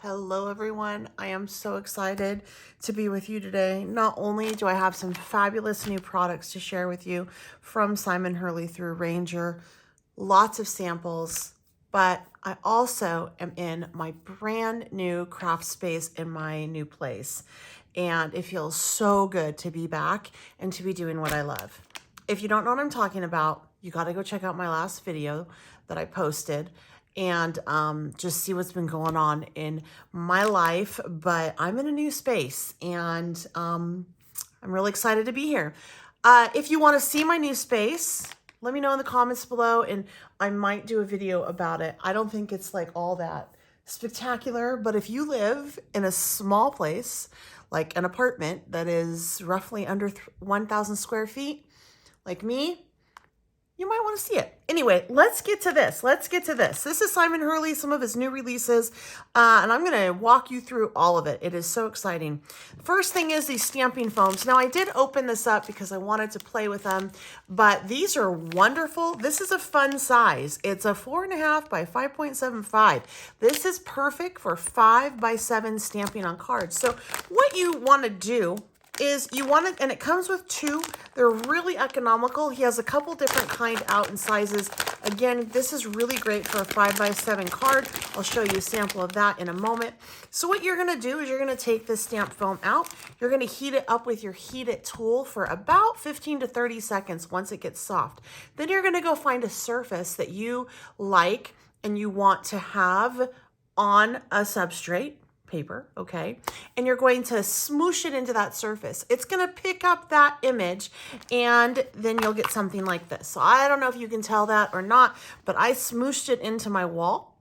Hello everyone, I am so excited to be with you today. Not only do I have some fabulous new products to share with you from Simon Hurley through Ranger, lots of samples, but I also am in my brand new craft space in my new place. And it feels so good to be back and to be doing what I love. If you don't know what I'm talking about, you got to go check out my last video that I posted and just see what's been going on in my life. But I'm in a new space and I'm really excited to be here. If you want to see my new space, let me know in the comments below and I might do a video about it. I don't think it's like all that spectacular, but if you live in a small place, like an apartment that is roughly under 1,000 square feet, like me, you might want to see it. Anyway, let's get to this. This is Simon Hurley, some of his new releases, and I'm going to walk you through all of it. It is so exciting. First thing is these stamping foams. Now, I did open this up because I wanted to play with them, but these are wonderful. This is a fun size. It's a 4.5 by 5.75. This is perfect for 5 by 7 stamping on cards. So what you want to do is you want it, and it comes with two. They're really economical. He has a couple different kind out in sizes. Again, this is really great for a 5 by 7 card. I'll show you a sample of that in a moment. So what you're gonna do is you're gonna take this stamp foam out. You're gonna heat it up with your Heat It tool for about 15 to 30 seconds once it gets soft. Then you're gonna go find a surface that you like and you want to have on a substrate. Paper, okay? And you're going to smoosh it into that surface. It's going to pick up that image and then you'll get something like this. So I don't know if you can tell that or not, but I smooshed it into my wall.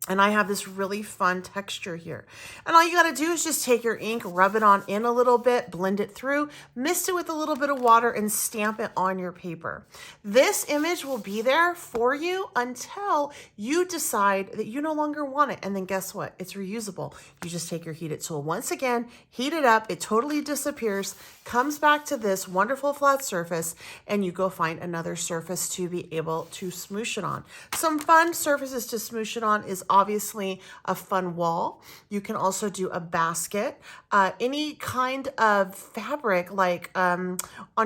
And I have this really fun texture here. And all you got to do is just take your ink, rub it on in a little bit, blend it through, mist it with a little bit of water, and stamp it on your paper. This image will be there for you until you decide that you no longer want it. And then guess what? It's reusable. You just take your Heat It tool. Once again, heat it up. It totally disappears, comes back to this wonderful flat surface, and you go find another surface to be able to smoosh it on. Some fun surfaces to smoosh it on is obviously a fun wall. You can also do a basket, any kind of fabric like on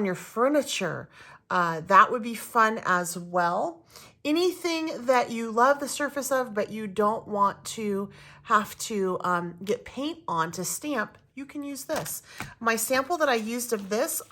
your furniture. That would be fun as well. Anything that you love the surface of, but you don't want to have to get paint on to stamp, you can use this. My sample that I used of this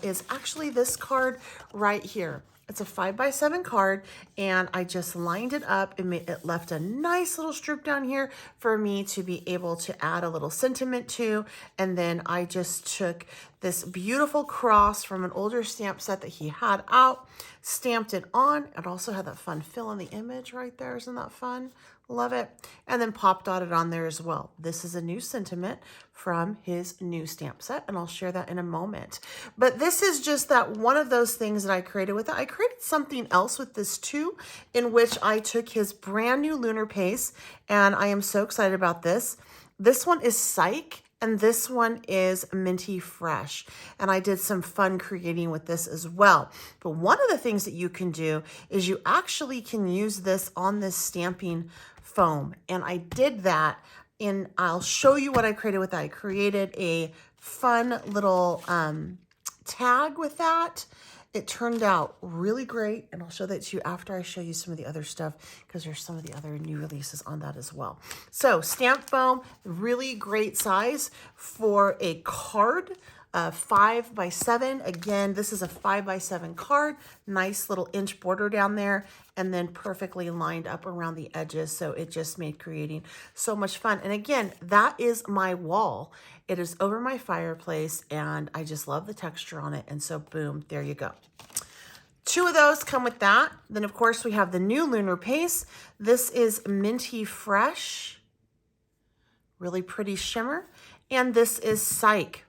is actually this card right here. It's a 5 by 7 card, and I just lined it up and it left a nice little strip down here for me to be able to add a little sentiment to. And then I just took this beautiful cross from an older stamp set that he had out, stamped it on. It also had that fun fill in the image right there. Isn't that fun? Love it. And then pop dotted on there as well. This is a new sentiment from his new stamp set, and I'll share that in a moment. But this is just that one of those things that I created with it. I created something else with this too, in which I took his brand new Lunar Paste, and I am so excited about this. This one is Psych, and this one is Minty Fresh. And I did some fun creating with this as well. But one of the things that you can do is you actually can use this on this stamping foam. And I did that, and I'll show you what I created with that. I created a fun little tag with that. It turned out really great, and I'll show that to you after I show you some of the other stuff, because there's some of the other new releases on that as well. So stamp foam, really great size for a card. 5 by 7. Again, this is a 5 by 7 card. Nice little inch border down there, and then perfectly lined up around the edges. So it just made creating so much fun. And again, that is my wall. It is over my fireplace, and I just love the texture on it. And so boom, there you go. Two of those come with that. Then of course we have the new Lunar Paste. This is Minty Fresh. Really pretty shimmer. And this is Psych.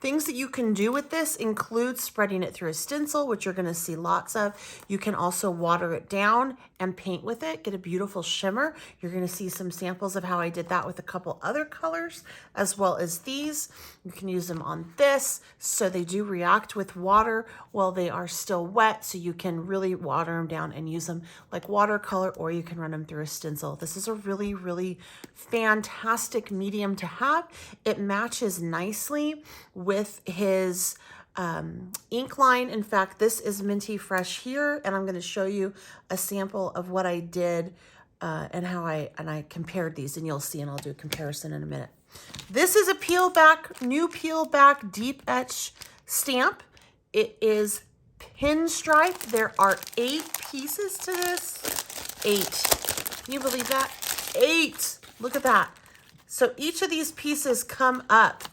Things that you can do with this include spreading it through a stencil, which you're going to see lots of. You can also water it down and paint with it, get a beautiful shimmer. You're going to see some samples of how I did that with a couple other colors, as well as these. You can use them on this, so they do react with water while they are still wet, so you can really water them down and use them like watercolor, or you can run them through a stencil. This is a really, really fantastic medium to have. It matches nicely with his ink line. In fact, this is Minty Fresh here, and I'm going to show you a sample of what I did and how I compared these, and you'll see, and I'll do a comparison in a minute. This is a peel back, new peel back deep etch stamp. It is pinstripe. There are 8 pieces to this. 8. Can you believe that? 8. Look at that. So each of these pieces come up.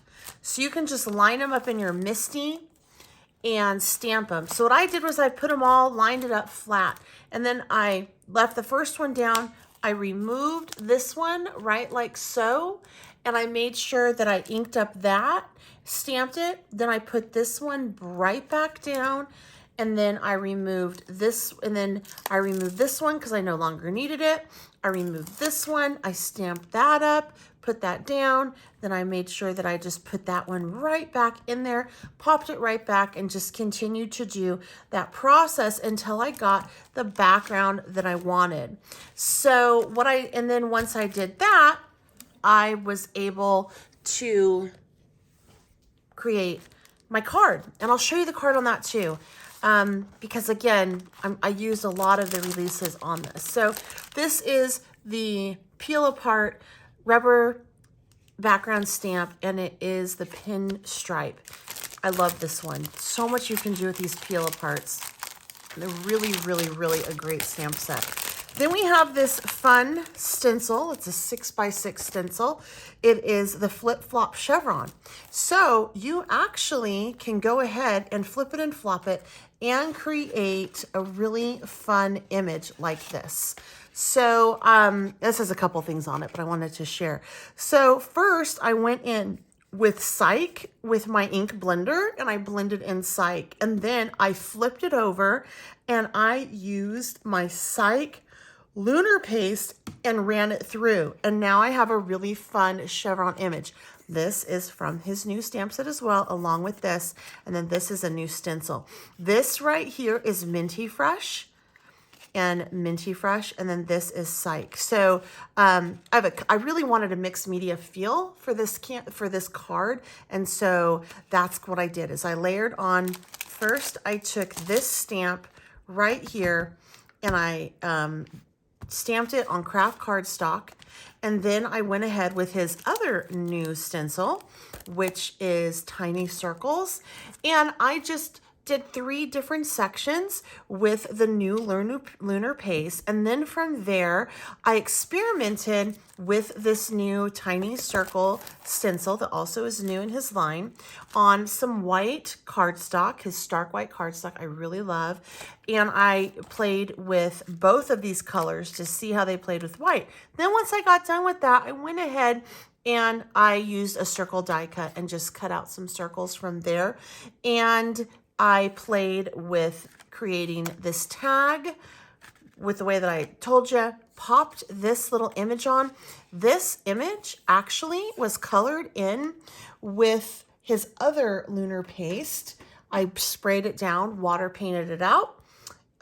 So you can just line them up in your MISTI and stamp them. So what I did was I put them all, lined it up flat, and then I left the first one down. I removed this one right like so, and I made sure that I inked up that, stamped it. Then I put this one right back down, and then I removed this, and then I removed this one because I no longer needed it. I removed this one, I stamped that up, put that down, then I made sure that I just put that one right back in there, popped it right back, and just continued to do that process until I got the background that I wanted. So and then once I did that, I was able to create my card, and I'll show you the card on that too. Because again, I used a lot of the releases on this. So this is the peel apart rubber background stamp, and it is the pin stripe. I love this one. So much you can do with these peel aparts. They're really, really, really a great stamp set. Then we have this fun stencil. It's a 6x6 stencil. It is the flip flop chevron. So you actually can go ahead and flip it and flop it and create a really fun image like this. So this has a couple things on it, but I wanted to share. So first I went in with Psych with my ink blender, and I blended in Psych, and then I flipped it over and I used my Psych Lunar Paste and ran it through, and now I have a really fun chevron image. This is from his new stamp set as well, along with this, and then this is a new stencil. This right here is Minty Fresh, and then this is Psych. So I really wanted a mixed media feel for this card, and so that's what I did. Is I layered on. First, I took this stamp right here, and I stamped it on craft cardstock, and then I went ahead with his other new stencil, which is Tiny Circles, and I just did 3 different sections with the new Lunar Paste, and then from there I experimented with this new Tiny Circle stencil that also is new in his line on some white cardstock, his stark white cardstock I really love, and I played with both of these colors to see how they played with white. Then once I got done with that, I went ahead and I used a circle die cut and just cut out some circles from there, and I played with creating this tag with the way that I told you, popped this little image on. This image actually was colored in with his other Lunar Paste. I sprayed it down, water painted it out.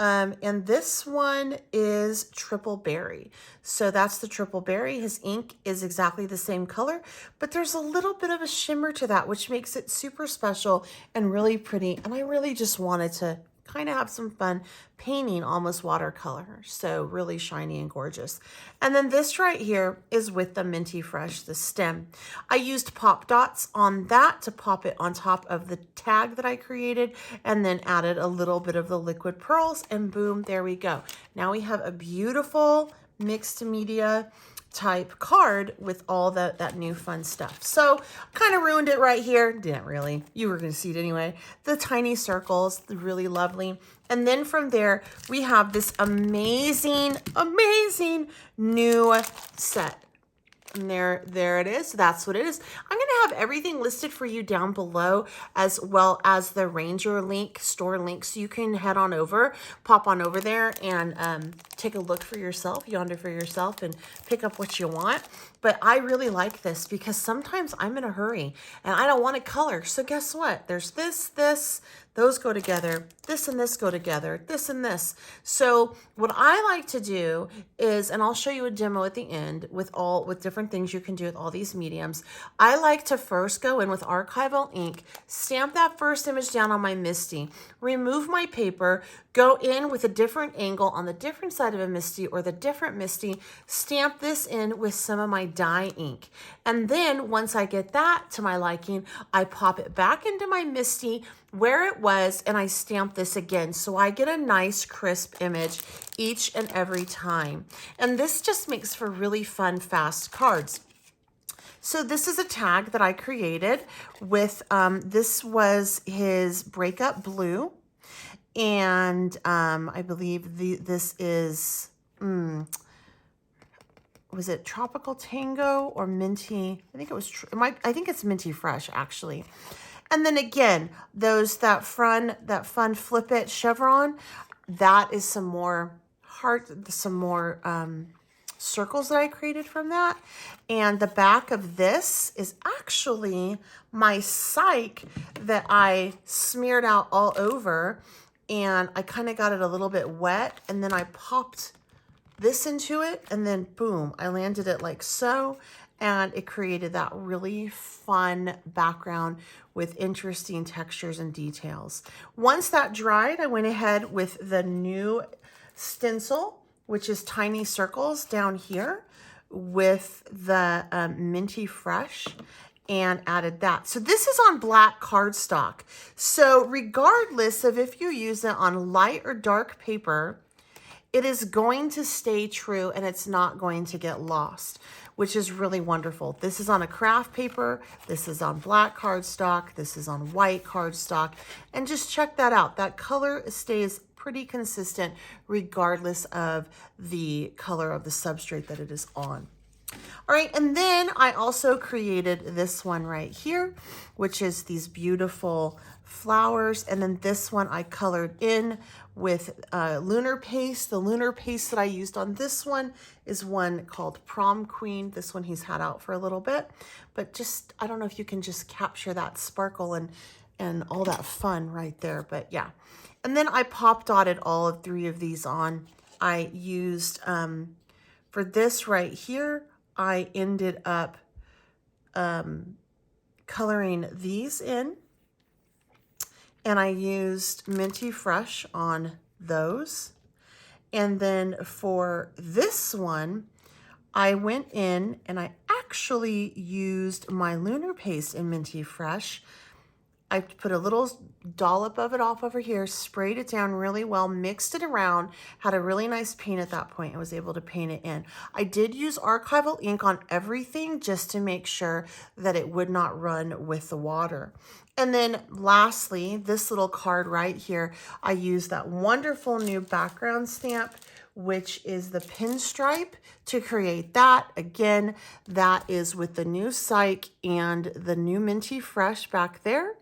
And this one is Triple Berry. So that's the Triple Berry. His ink is exactly the same color, but there's a little bit of a shimmer to that, which makes it super special and really pretty. And I really just wanted to kind of have some fun painting almost watercolor. So really shiny and gorgeous. And then this right here is with the Minty Fresh, the stem. I used pop dots on that to pop it on top of the tag that I created, and then added a little bit of the liquid pearls, and boom, there we go. Now we have a beautiful mixed media type card with all that new fun stuff. So kind of ruined it right here. Didn't really. You were going to see it anyway. The tiny circles, really lovely. And then from there, we have this amazing, amazing new set. And there it is. That's what it is. I'm going to have everything listed for you down below, as well as the Ranger link, store link, so you can head on over, pop on over there and take a look for yourself, yonder for yourself, and pick up what you want. But I really like this because sometimes I'm in a hurry and I don't want to color. So guess what? There's this, those go together, this and this go together, this and this. So what I like to do is, and I'll show you a demo at the end with different things you can do with all these mediums. I like to first go in with Archival ink, stamp that first image down on my MISTI, remove my paper, go in with a different angle on the different side of a MISTI or the different MISTI, stamp this in with some of my dye ink. And then once I get that to my liking, I pop it back into my MISTI where it was, and I stamp this again. So I get a nice crisp image each and every time. And this just makes for really fun, fast cards. So this is a tag that I created with, this was his Breakup Blue. And I believe this is, was it Tropical Tango or Minty? I think it was, I think it's Minty Fresh, actually. And then again, that fun Flip It Chevron, that is some more circles that I created from that. And the back of this is actually my Psych that I smeared out all over, and I kind of got it a little bit wet, and then I popped this into it, and then boom, I landed it like so, and it created that really fun background with interesting textures and details. Once that dried, I went ahead with the new stencil, which is tiny circles down here, with the Minty Fresh, and added that. So this is on black cardstock. So regardless of if you use it on light or dark paper, it is going to stay true and it's not going to get lost, which is really wonderful. This is on a craft paper. This is on black cardstock. This is on white cardstock. And just check that out. That color stays pretty consistent regardless of the color of the substrate that it is on. All right, and then I also created this one right here, which is these beautiful flowers. And then this one I colored in with Lunar Paste. The Lunar Paste that I used on this one is one called Prom Queen. This one he's had out for a little bit, but just, I don't know if you can just capture that sparkle and all that fun right there, but yeah. And then I pop dotted all of 3 of these on. I used, for this right here, I ended up coloring these in, and I used Minty Fresh on those. And then for this one, I went in and I actually used my Lunar Paste in Minty Fresh. I put a little dollop of it off over here, sprayed it down really well, mixed it around, had a really nice paint at that point, and was able to paint it in. I did use Archival ink on everything just to make sure that it would not run with the water. And then lastly, this little card right here, I used that wonderful new background stamp, which is the pinstripe, to create that. Again, that is with the new Psych and the new Minty Fresh back there.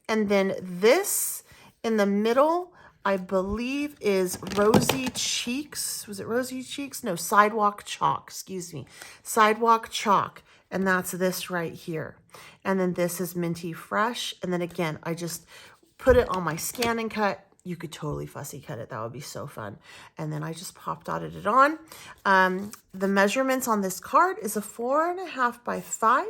And then this in the middle, I believe is Rosy Cheeks. Was it Rosy Cheeks? No, Sidewalk Chalk, excuse me. Sidewalk Chalk. And that's this right here. And then this is Minty Fresh. And then again, I just put it on my scan and cut. You could totally fussy cut it. That would be so fun. And then I just pop dotted it on. The measurements on this card is a 4.5 by 5.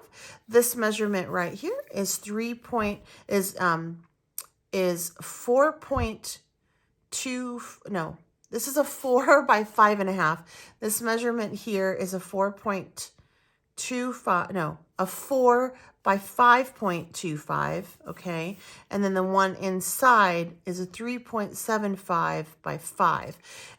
This measurement right here is 4.2. No, this is a 4 by 5.5. This measurement here is a 4.25. No, a 4 by 5.25, okay? And then the one inside is a 3.75 by 5.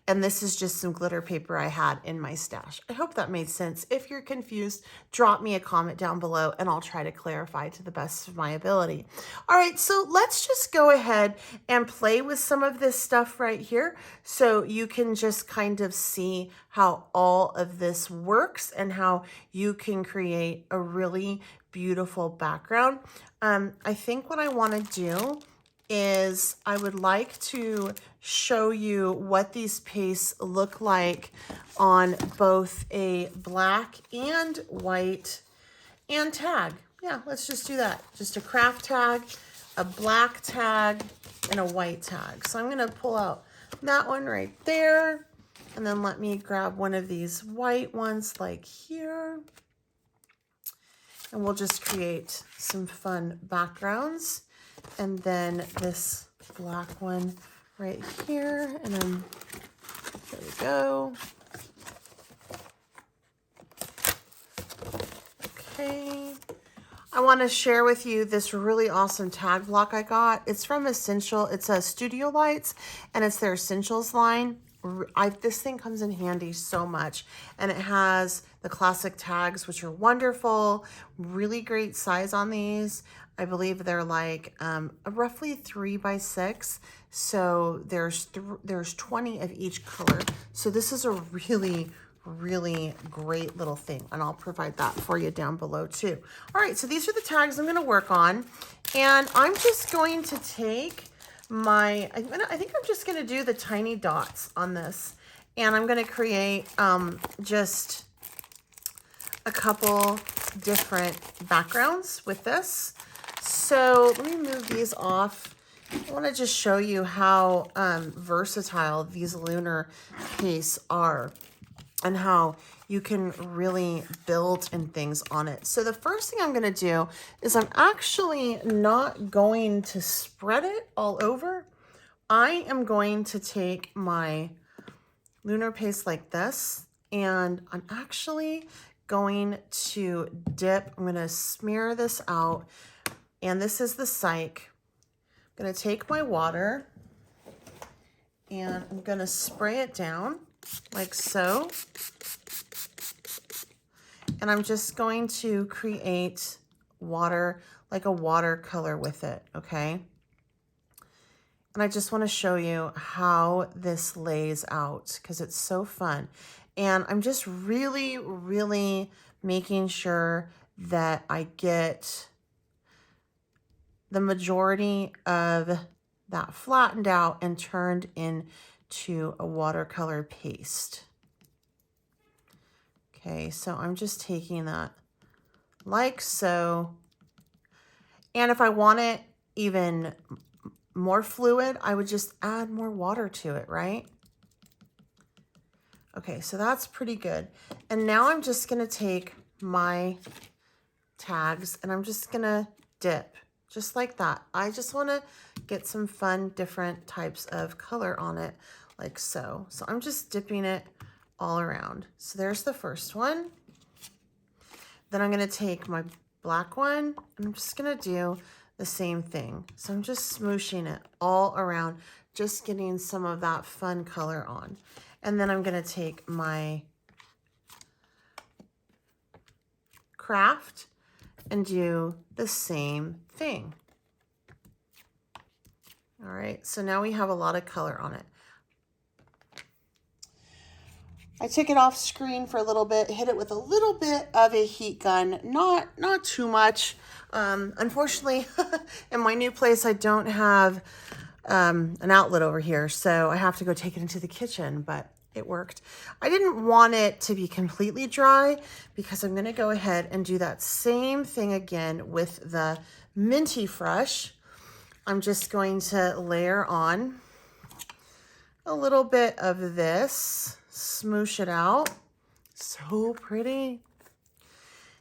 And this is just some glitter paper I had in my stash. I hope that made sense. If you're confused, drop me a comment down below and I'll try to clarify to the best of my ability. All right, so let's just go ahead and play with some of this stuff right here so you can just kind of see how all of this works and how you can create a really beautiful background. I think what I want to do is I would like to show you what these pastes look like on both a black and white and tag. Yeah, let's just do that. Just a craft tag, a black tag, and a white tag. So I'm going to pull out that one right there. And then let me grab one of these white ones like here. And we'll just create some fun backgrounds. And then this black one right here. And then there we go. Okay. I want to share with you this really awesome tag block I got. It's from Essential. It's a Studio Lights and it's their Essentials line. This thing comes in handy so much, and it has the classic tags, which are wonderful, really great size on these. I believe they're like roughly 3 by 6, so there's 20 of each color. So this is a really great little thing, and I'll provide that for you down below too. All right, so these are the tags I'm going to work on, and I'm just going to take I think I'm just going to do the tiny dots on this, and I'm going to create just a couple different backgrounds with this. So let me move these off. I want to just show you how versatile these Lunar Pastes are and how you can really build and things on it. So the first thing I'm going to do is I'm actually not going to spread it all over. I am going to take my Lunar Paste like this, and I'm actually going to dip. I'm going to smear this out, and this is the Psych. I'm going to take my water, and I'm going to spray it down like so. And I'm just going to create water, like a watercolor with it, okay? And I just want to show you how this lays out because it's so fun. And I'm just really making sure that I get the majority of that flattened out and turned into a watercolor paste. Okay, so I'm just taking that like so. And if I want it even more fluid, I would just add more water to it, right? Okay, so that's pretty good. And now I'm just going to take my tags and I'm just going to dip just like that. I just want to get some fun, different types of color on it like so. So I'm just dipping it all around. So there's the first one. Then I'm going to take my black one and I'm just going to do the same thing. So I'm just smooshing it all around, just getting some of that fun color on. And then I'm going to take my craft and do the same thing. All right, so now we have a lot of color on it. I took it off screen for a little bit, hit it with a little bit of a heat gun, not too much. Unfortunately, in my new place, I don't have an outlet over here, so I have to go take it into the kitchen, but it worked. I didn't want it to be completely dry because I'm going to go ahead and do that same thing again with the Minty Fresh. I'm just going to layer on a little bit of this, smoosh it out. So pretty.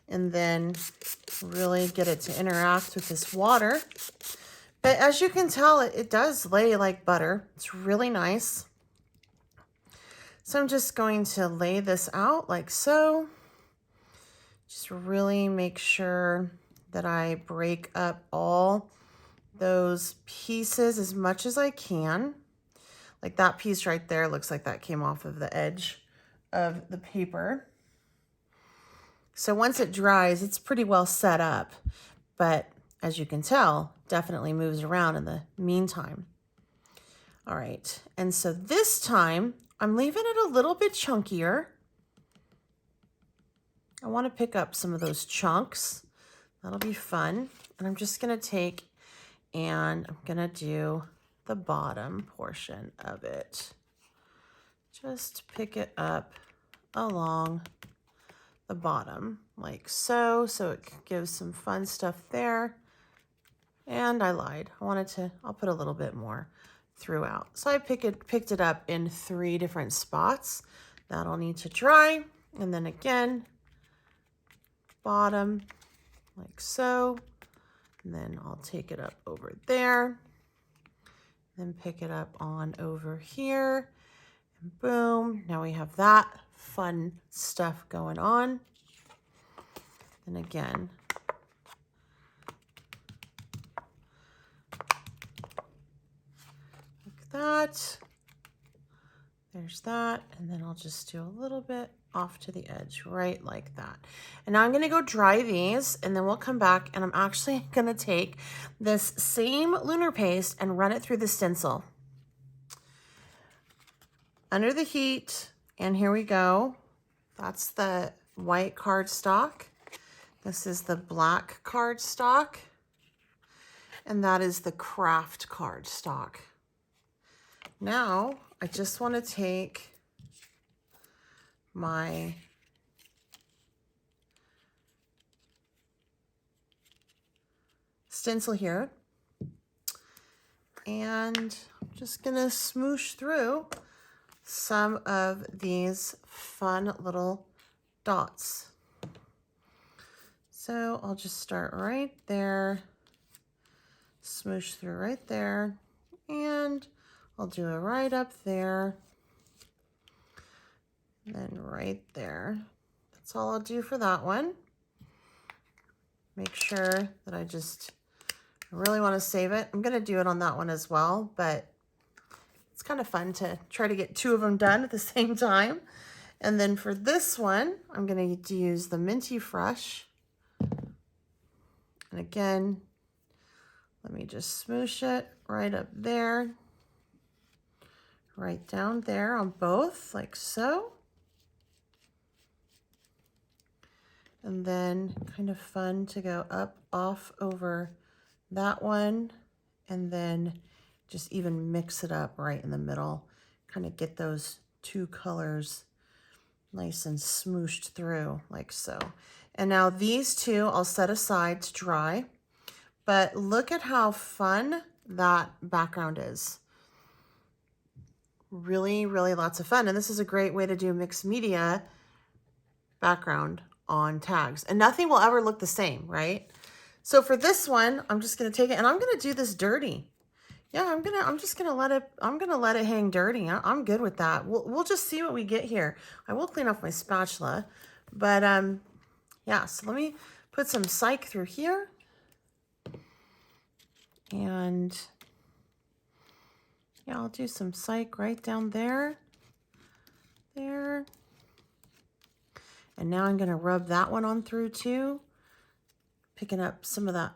And then really get it to interact with this water. But as you can tell, it does lay like butter. It's really nice. So I'm just going to lay this out like so. Just really make sure that I break up all those pieces as much as I can. Like that piece right there looks like that came off of the edge of the paper. So once it dries, it's pretty well set up, but as you can tell, definitely moves around in the meantime. All right, and so this time I'm leaving it a little bit chunkier. I want to pick up some of those chunks. That'll be fun. And I'm just going to take and I'm going to do the bottom portion of it. Just pick it up along the bottom like so it gives some fun stuff there. And I lied. I'll put a little bit more throughout. So I picked it up in 3 different spots. That'll need to dry. And then again, bottom like so. And then I'll take it up over there. Then pick it up on over here. And boom. Now we have that fun stuff going on. And again, like that. There's that. And then I'll just do a little bit off to the edge, right like that. And now I'm going to go dry these, and then we'll come back, and I'm actually going to take this same Lunar Paste and run it through the stencil under the heat. And here we go. That's the white cardstock. This is the black cardstock, and that is the craft cardstock. Now I just want to take my stencil here, and I'm just gonna smoosh through some of these fun little dots. So I'll just start right there, smoosh through right there, and I'll do it right up there, and then right there. That's all I'll do for that one. Make sure that I really want to save it. I'm going to do it on that one as well, but it's kind of fun to try to get 2 of them done at the same time. And then for this one, I'm going to use the Minty Fresh. And again, let me just smoosh it right up there, right down there on both, like so. And then kind of fun to go up off over that one, and then just even mix it up right in the middle, kind of get those 2 colors nice and smooshed through like so. And now these 2 I'll set aside to dry, but look at how fun that background is. Really, really lots of fun. And this is a great way to do mixed media background on tags, and nothing will ever look the same, right? So for this one, I'm just going to take it, and I'm going to do this dirty. Yeah, I'm just going to let it hang dirty. I'm good with that. We'll just see what we get here. I will clean off my spatula, but yeah, so let me put some Psych through here. And yeah, I'll do some Psych right down there. There. And now I'm going to rub that one on through too. Picking up some of that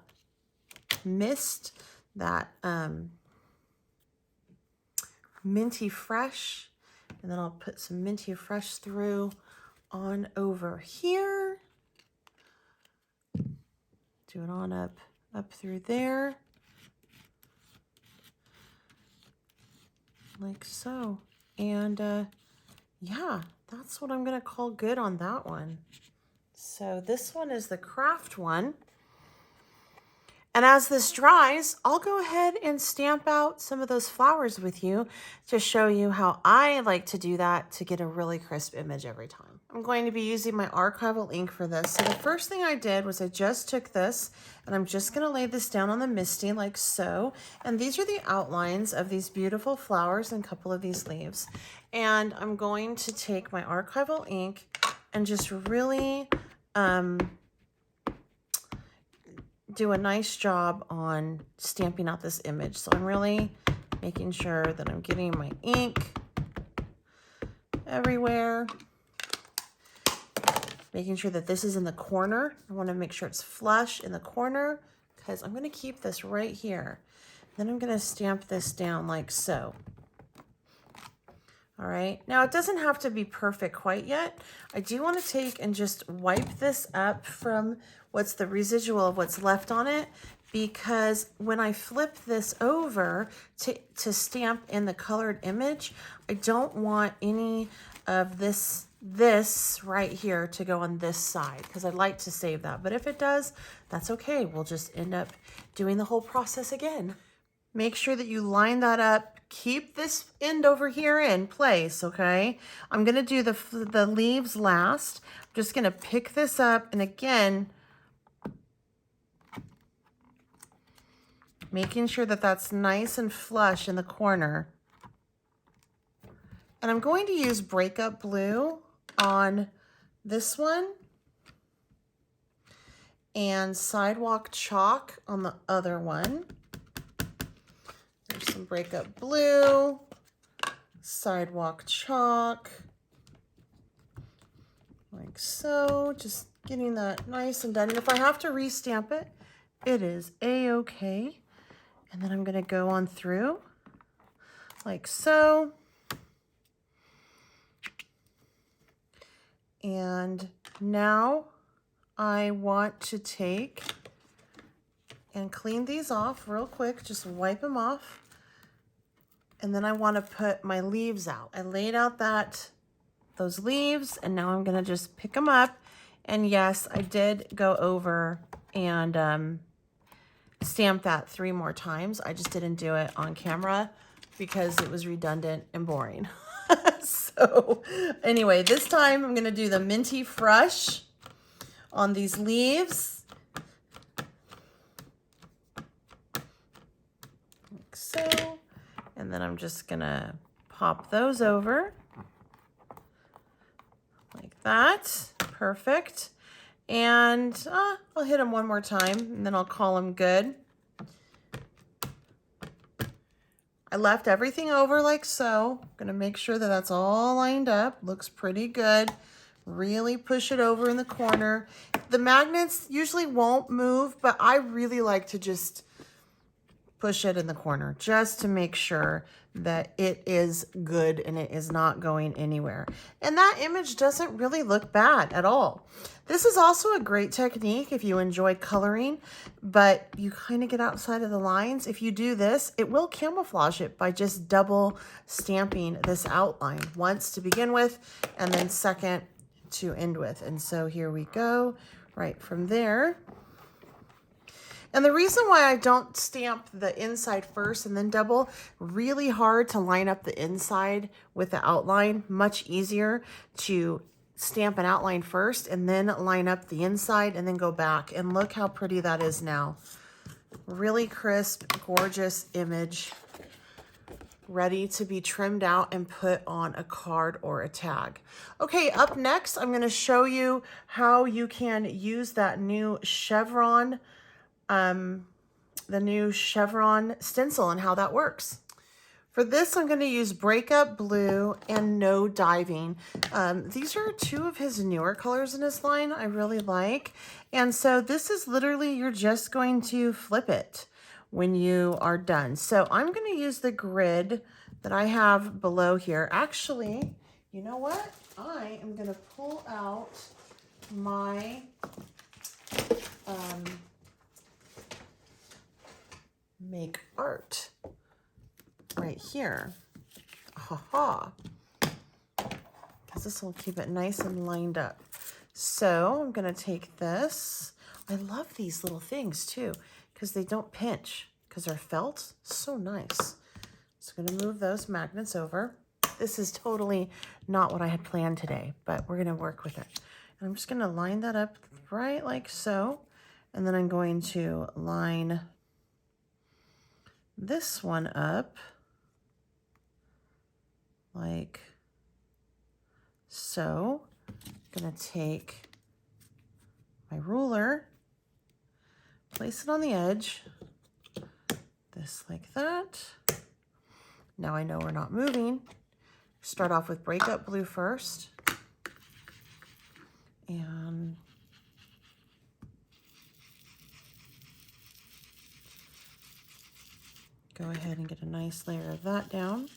mist, that Minty Fresh. And then I'll put some Minty Fresh through on over here. Do it on up through there. Like so. And yeah, that's what I'm going to call good on that one. So this one is the craft one. And as this dries, I'll go ahead and stamp out some of those flowers with you to show you how I like to do that to get a really crisp image every time. I'm going to be using my Archival ink for this. So the first thing I did was I just took this and I'm just going to lay this down on the MISTI like so. And these are the outlines of these beautiful flowers and a couple of these leaves. And I'm going to take my Archival ink and just really do a nice job on stamping out this image. So I'm really making sure that I'm getting my ink everywhere. Making sure that this is in the corner. I want to make sure it's flush in the corner because I'm going to keep this right here. Then I'm going to stamp this down like so. All right, now it doesn't have to be perfect quite yet. I do want to take and just wipe this up from what's the residual of what's left on it, because when I flip this over to stamp in the colored image, I don't want any of this right here to go on this side because I'd like to save that. But if it does, that's okay. We'll just end up doing the whole process again. Make sure that you line that up. Keep this end over here in place, okay? I'm going to do the leaves last. I'm just going to pick this up, and again, making sure that that's nice and flush in the corner. And I'm going to use Breakup Blue on this one and Sidewalk Chalk on the other one. There's some Breakup Blue, Sidewalk Chalk, like so. Just getting that nice and done. And if I have to restamp it, it is a-okay. And then I'm going to go on through like so. And now I want to take and clean these off real quick. Just wipe them off. And then I want to put my leaves out. I laid out those leaves, and now I'm going to just pick them up. And yes, I did go over and stamp that 3 more times. I just didn't do it on camera because it was redundant and boring. So anyway, this time I'm going to do the Minty Fresh on these leaves. Like so. And then I'm just going to pop those over like that. Perfect. And I'll hit them one more time, and then I'll call them good. I left everything over like so. I'm going to make sure that that's all lined up. Looks pretty good. Really push it over in the corner. The magnets usually won't move, but I really like to just push it in the corner just to make sure that it is good and it is not going anywhere. And that image doesn't really look bad at all. This is also a great technique if you enjoy coloring, but you kind of get outside of the lines. If you do this, it will camouflage it by just double stamping this outline, once to begin with, and then second to end with. And so here we go, right from there. And the reason why I don't stamp the inside first and then double, really hard to line up the inside with the outline, much easier to stamp an outline first and then line up the inside and then go back. And look how pretty that is now. Really crisp, gorgeous image, ready to be trimmed out and put on a card or a tag. Okay, up next, I'm going to show you how you can use that new Chevron Stencil and how that works. For this, I'm going to use Breakup Blue and No Diving. These are 2 of his newer colors in his line I really like. And so this is literally, you're just going to flip it when you are done. So I'm going to use the grid that I have below here. Actually, you know what? I am going to pull out my Make Art right here. Ha-ha. Because this will keep it nice and lined up. So I'm going to take this. I love these little things too because they don't pinch because they're felt. So nice. So I'm going to move those magnets over. This is totally not what I had planned today, but we're going to work with it. And I'm just going to line that up right like so. And then I'm going to line this one up like so. I'm going to take my ruler, place it on the edge, this like that. Now I know we're not moving. Start off with Breakup blue first. And go ahead and get a nice layer of that down.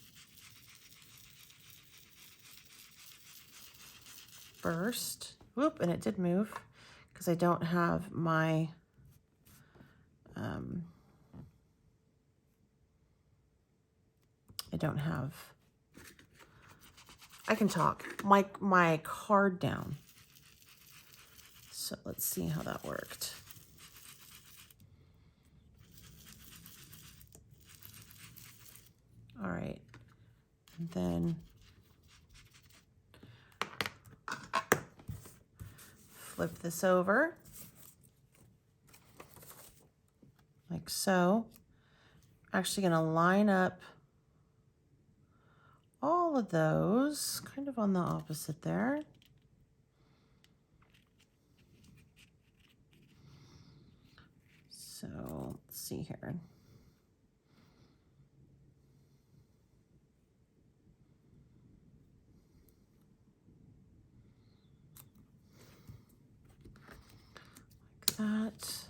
First, whoop, and it did move because I don't have my I can talk, my card down. So let's see how that worked. All right, and then flip this over like so. Actually going to line up all of those kind of on the opposite there. So let's see here. Like that.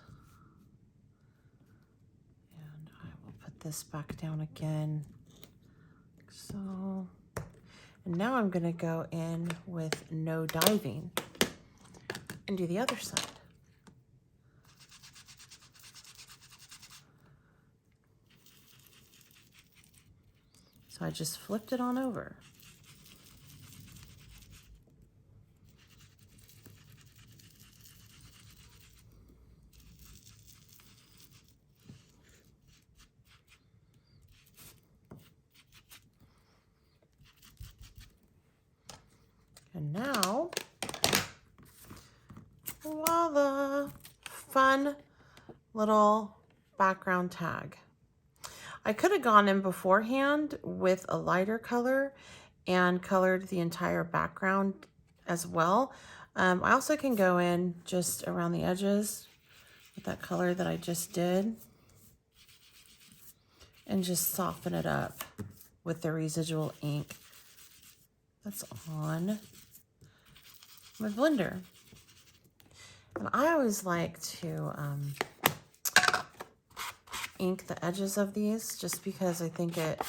And I will put this back down again. Like so. And now I'm going to go in with No Diving and do the other side. So I just flipped it on over. And now, voila, fun little background tag. I could have gone in beforehand with a lighter color and colored the entire background as well. I also can go in just around the edges with that color that I just did and just soften it up with the residual ink that's on my blender. And I always like to ink the edges of these just because I think it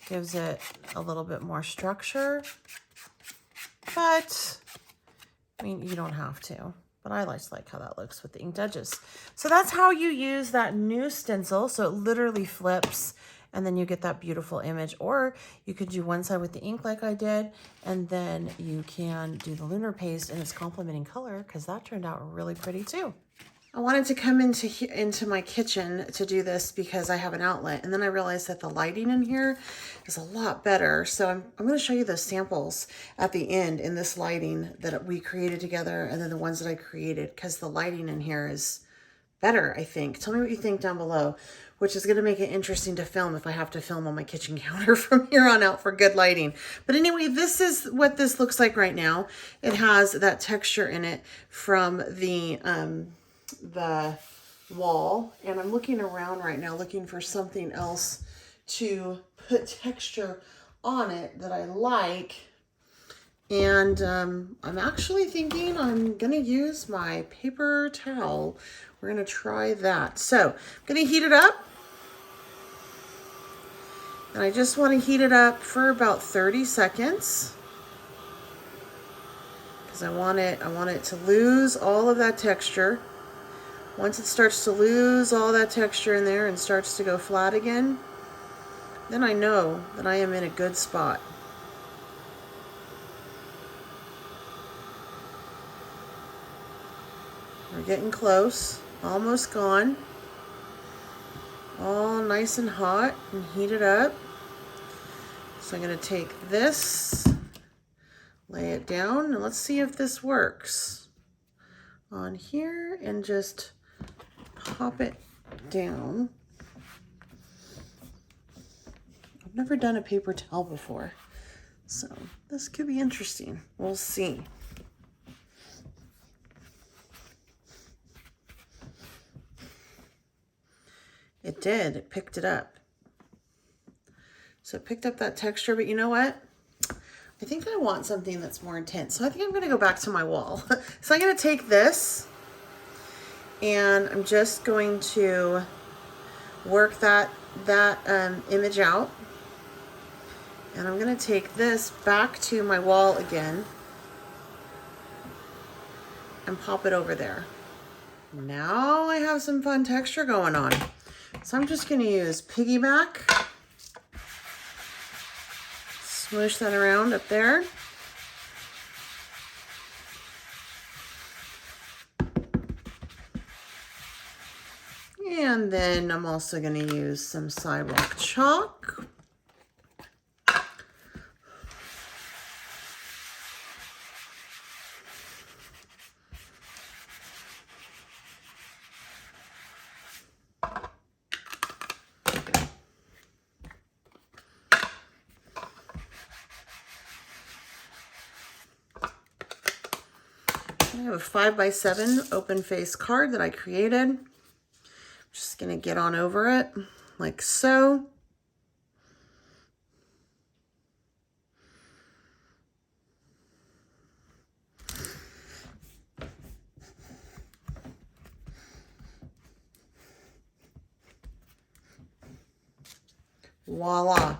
gives it a little bit more structure. But, I mean, you don't have to. But I just like how that looks with the inked edges. So that's how you use that new stencil. So it literally flips and then you get that beautiful image. Or you could do one side with the ink like I did, and then you can do the Lunar Paste in its complementing color because that turned out really pretty too. I wanted to come into my kitchen to do this because I have an outlet, and then I realized that the lighting in here is a lot better. So I'm going to show you the samples at the end in this lighting that we created together, and then the ones that I created, because the lighting in here is better, I think. Tell me what you think down below, which is going to make it interesting to film if I have to film on my kitchen counter from here on out for good lighting. But anyway, this is what this looks like right now. It has that texture in it from the wall, and I'm looking around right now looking for something else to put texture on it that I like, and I'm actually thinking I'm gonna use my paper towel. We're gonna try that. So I'm gonna heat it up, and I just want to heat it up for about 30 seconds because I want it to lose all of that texture. Once it starts to lose all that texture in there and starts to go flat again, then I know that I am in a good spot. We're getting close, almost gone. All nice and hot and heated up. So I'm going to take this, lay it down, and let's see if this works on here, and just pop it down. I've never done a paper towel before, so this could be interesting. We'll see. It did. It picked it up. So it picked up that texture, but you know what? I think I want something that's more intense. So I think I'm going to go back to my wall. So I'm going to take this and I'm just going to work that image out. And I'm going to take this back to my wall again and pop it over there. Now I have some fun texture going on. So I'm just going to use Piggyback. Smoosh that around up there. And then I'm also going to use some Sidewalk chalk. I have a 5x7 open face card that I created. Just going to get on over it like so. Voila.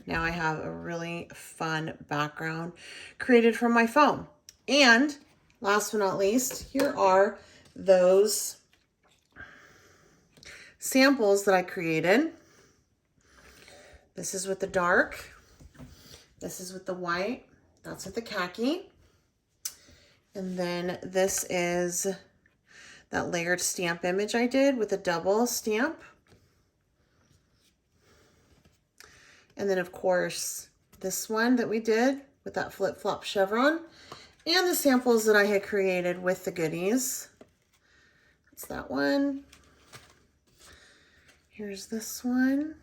Now I have a really fun background created from my foam. And last but not least, here are those samples that I created. This is with the dark. This is with the white. That's with the khaki. And then this is that layered stamp image I did with a double stamp. And then of course, this one that we did with that flip-flop chevron. And the samples that I had created with the goodies. That's that one. Here's this one.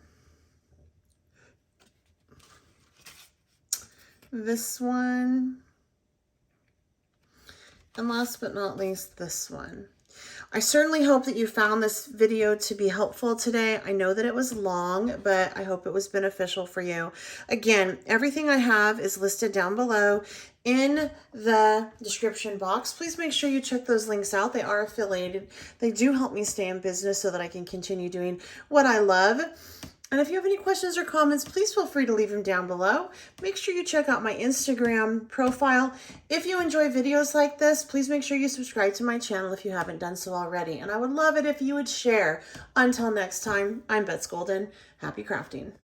This one. And last but not least, this one. I certainly hope that you found this video to be helpful today. I know that it was long, but I hope it was beneficial for you. Again, everything I have is listed down below in the description box. Please make sure you check those links out. They are affiliated. They do help me stay in business so that I can continue doing what I love. And if you have any questions or comments, please feel free to leave them down below. Make sure you check out my Instagram profile. If you enjoy videos like this, please make sure you subscribe to my channel if you haven't done so already. And I would love it if you would share. Until next time, I'm Bets Golden. Happy crafting.